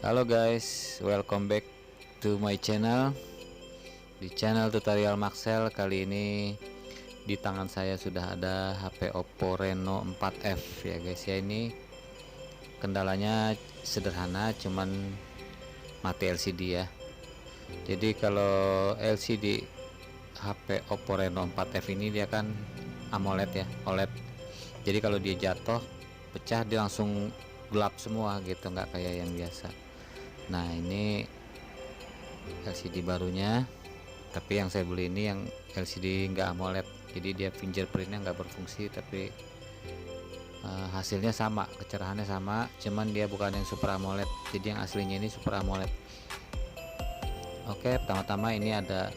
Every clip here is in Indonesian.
Halo guys, welcome back to my channel. Di channel tutorial Maxel kali ini di tangan saya sudah ada HP Oppo Reno 4F ya guys ya. Ini kendalanya sederhana, cuman mati LCD ya. Jadi kalau LCD HP Oppo Reno 4F ini dia kan AMOLED ya, OLED. Jadi kalau dia jatuh pecah dia langsung gelap semua gitu, nggak kayak yang biasa. Nah ini LCD barunya, tapi yang saya beli ini yang LCD nggak AMOLED, jadi dia fingerprintnya nggak berfungsi, tapi hasilnya sama, kecerahannya sama, cuman dia bukan yang Super AMOLED. Jadi yang aslinya ini Super AMOLED. Oke, pertama-tama ini ada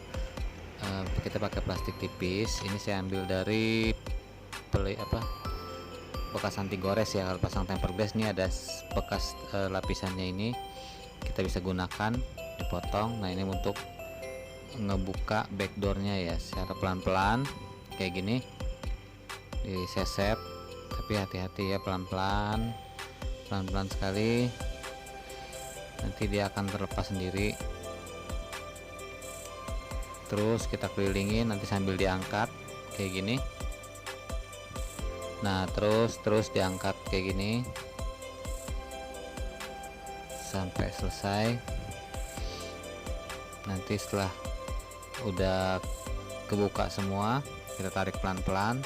kita pakai plastik tipis. Ini saya ambil dari bekas anti gores ya. Kalau pasang tempered glass ini ada bekas lapisannya, ini kita bisa gunakan, dipotong. Nah ini untuk ngebuka backdoornya ya, secara pelan-pelan kayak gini, diseset, tapi hati-hati ya, pelan-pelan sekali, nanti dia akan terlepas sendiri. Terus kita kelilingin nanti sambil diangkat kayak gini. Nah terus diangkat kayak gini sampai selesai. Nanti setelah udah kebuka semua, kita tarik pelan-pelan,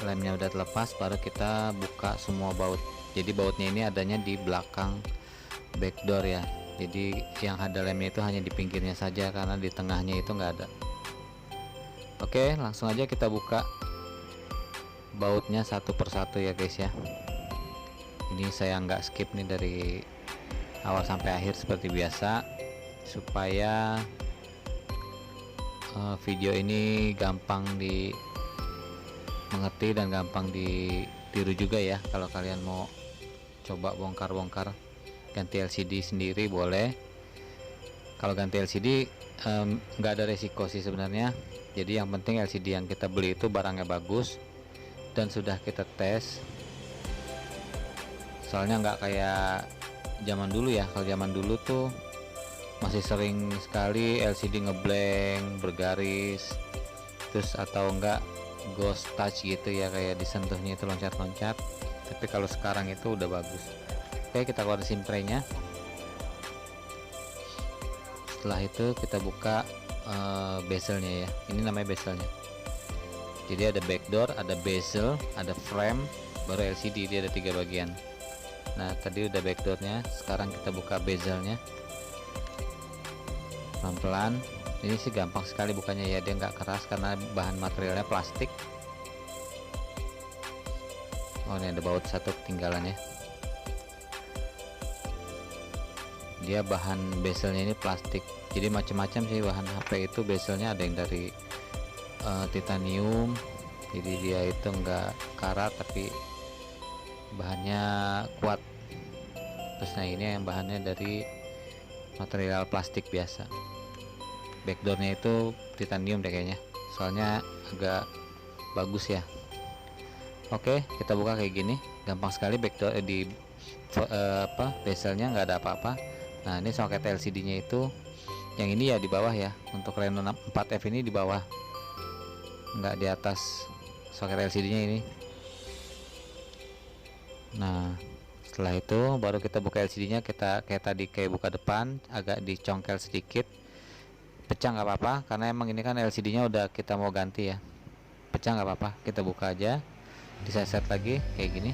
lemnya udah terlepas, baru kita buka semua baut. Jadi bautnya ini adanya di belakang backdoor ya, jadi yang ada lemnya itu hanya di pinggirnya saja, karena di tengahnya itu nggak ada. Oke, langsung aja kita buka bautnya satu persatu ya guys ya. Ini saya nggak skip nih dari awal sampai akhir seperti biasa, supaya video ini gampang dimengerti dan gampang ditiru juga ya. Kalau kalian mau coba bongkar-bongkar ganti LCD sendiri boleh. Kalau ganti LCD nggak ada resiko sih sebenarnya. Jadi yang penting LCD yang kita beli itu barangnya bagus dan sudah kita tes. Soalnya nggak kayak zaman dulu ya. Kalau zaman dulu tuh masih sering sekali LCD ngeblank, bergaris, terus atau enggak ghost touch gitu ya, kayak disentuhnya itu loncat-loncat. Tapi kalau sekarang itu udah bagus. Oke, kita keluar SIM tray-nya. Setelah itu kita buka bezelnya ya. Ini namanya bezelnya. Jadi ada backdoor, ada bezel, ada frame, baru LCD. Dia ada 3 bagian. Nah tadi udah backdoornya, sekarang kita buka bezelnya pelan-pelan. Ini sih gampang sekali bukanya ya, dia nggak keras karena bahan materialnya plastik. Oh ini ada baut satu ketinggalan ya. Dia bahan bezelnya ini plastik, jadi macam-macam sih bahan HP itu bezelnya. Ada yang dari titanium, jadi dia itu enggak karat tapi bahannya kuat. Terus nah ini yang bahannya dari material plastik biasa. Backdoornya itu titanium deh kayaknya, soalnya agak bagus ya. Oke, kita buka kayak gini, gampang sekali. Backdoor di bezelnya nggak ada apa-apa. Nah ini soket LCD-nya itu yang ini ya di bawah ya. Untuk Reno 4F ini di bawah, nggak di atas soket LCD-nya ini. Nah setelah itu baru kita buka LCD-nya. Kita kayak tadi, kayak buka depan, agak dicongkel sedikit. Pecah nggak apa-apa, karena emang ini kan LCD-nya udah kita mau ganti ya. Pecah nggak apa-apa, kita buka aja, diseset lagi kayak gini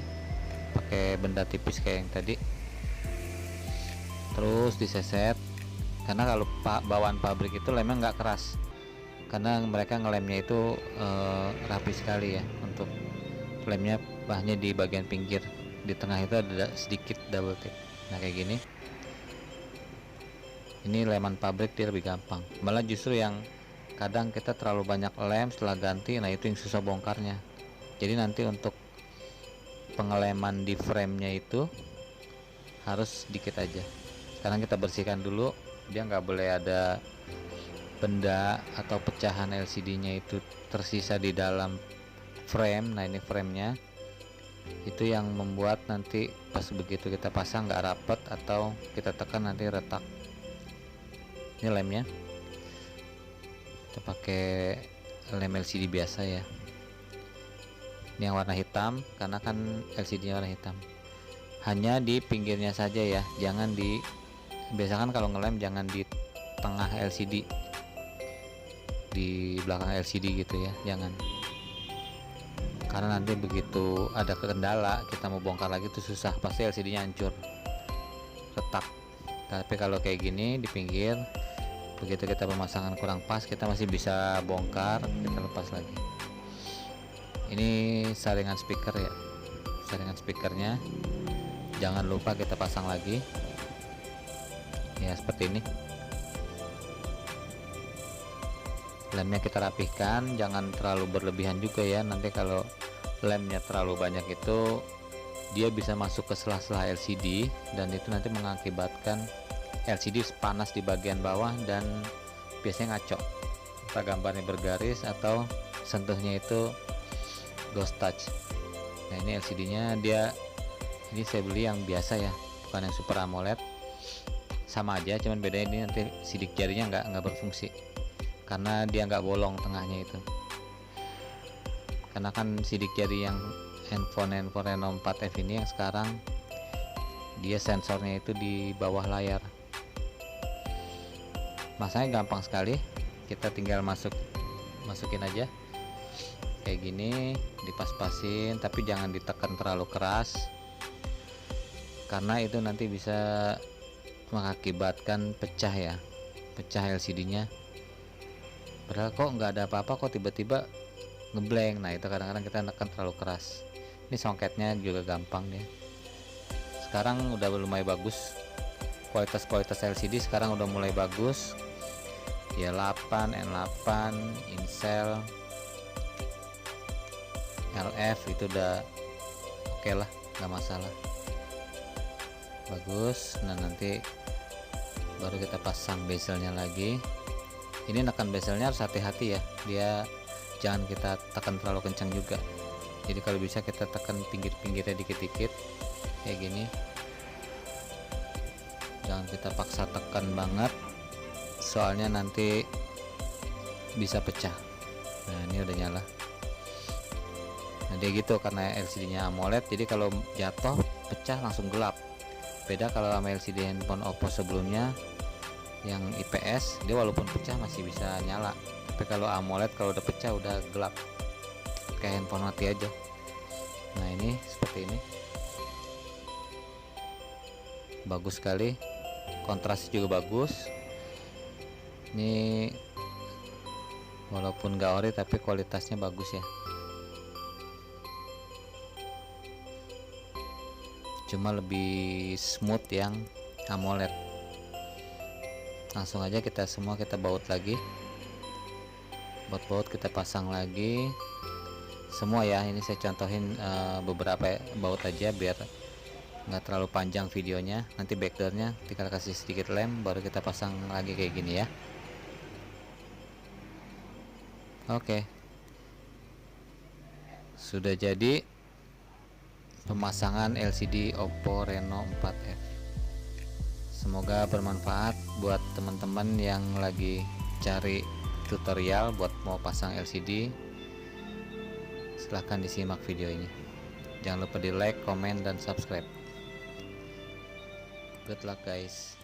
pakai benda tipis kayak yang tadi. Terus diseset, karena kalau bawaan pabrik itu lemnya nggak keras, karena mereka ngelemnya itu rapi sekali ya. Untuk lemnya bahannya di bagian pinggir, di tengah itu ada sedikit double tip. Nah kayak gini, ini leman pabrik dia lebih gampang. Malah justru yang kadang kita terlalu banyak lem setelah ganti, nah itu yang susah bongkarnya. Jadi nanti untuk pengeleman di framenya itu harus sedikit aja. Sekarang kita bersihkan dulu, dia nggak boleh ada benda atau pecahan LCD nya itu tersisa di dalam frame. Nah ini framenya, Itu yang membuat nanti pas begitu kita pasang nggak rapet atau kita tekan nanti retak. Ini lemnya, kita pakai lem LCD biasa ya. Ini yang warna hitam karena kan LCD nya warna hitam. Hanya di pinggirnya saja ya, jangan di, biasakan kalau ngelem jangan di tengah LCD, di belakang LCD gitu ya, jangan, karena nanti begitu ada kendala kita mau bongkar lagi tuh susah, pasti LCD nya hancur, retak. Tapi kalau kayak gini di pinggir, begitu kita pemasangan kurang pas kita masih bisa bongkar, kita lepas lagi. Ini saringan speaker ya, saringan speakernya jangan lupa kita pasang lagi ya, seperti ini. Lemnya kita rapihkan, jangan terlalu berlebihan juga ya, nanti kalau lemnya terlalu banyak itu dia bisa masuk ke sela-sela LCD dan itu nanti mengakibatkan LCD panas di bagian bawah dan biasanya ngaco, entah gambarnya bergaris atau sentuhnya itu ghost touch. Nah ini LCD nya dia, ini saya beli yang biasa ya, bukan yang Super AMOLED. Sama aja, cuman bedanya ini nanti sidik jarinya nggak berfungsi karena dia nggak bolong tengahnya itu. Karena kan sidik jari yang handphone Reno 4F ini yang sekarang dia sensornya itu di bawah layar. Masanya gampang sekali, kita tinggal masukin aja kayak gini, dipas-pasin, tapi jangan ditekan terlalu keras karena itu nanti bisa mengakibatkan pecah ya, pecah LCD nya. Padahal kok nggak ada apa-apa, kok tiba-tiba ngeblank. Nah itu kadang-kadang kita tekan terlalu keras. Ini songketnya juga gampang ya, sekarang udah lumayan bagus, kualitas LCD sekarang udah mulai bagus ya, 8, N8, Incel, LF itu udah oke lah, nggak masalah, bagus. Nah nanti baru kita pasang bezelnya lagi. Ini nekan bezelnya harus hati-hati ya, dia jangan kita tekan terlalu kencang juga. Jadi kalau bisa kita tekan pinggir-pinggirnya dikit-dikit kayak gini, jangan kita paksa tekan banget soalnya nanti bisa pecah. Nah ini udah nyala. Nah dia gitu karena LCD nya AMOLED, jadi kalau jatuh pecah langsung gelap. Beda kalau sama LCD handphone Oppo sebelumnya yang IPS, dia walaupun pecah masih bisa nyala, tapi kalau AMOLED kalau udah pecah udah gelap kayak handphone mati aja. Nah ini seperti ini, bagus sekali, kontrasnya juga bagus. Ini walaupun gak ori tapi kualitasnya bagus ya, cuma lebih smooth yang AMOLED. Langsung aja kita semua kita baut lagi, baut kita pasang lagi semua ya. Ini saya contohin beberapa baut aja biar nggak terlalu panjang videonya. Nanti backdoornya tinggal kasih sedikit lem baru kita pasang lagi kayak gini ya. Oke, sudah jadi pemasangan LCD Oppo Reno 4F. Semoga bermanfaat buat teman-teman yang lagi cari tutorial buat mau pasang LCD. Silahkan disimak video ini, jangan lupa di like, komen, dan subscribe. Good luck guys.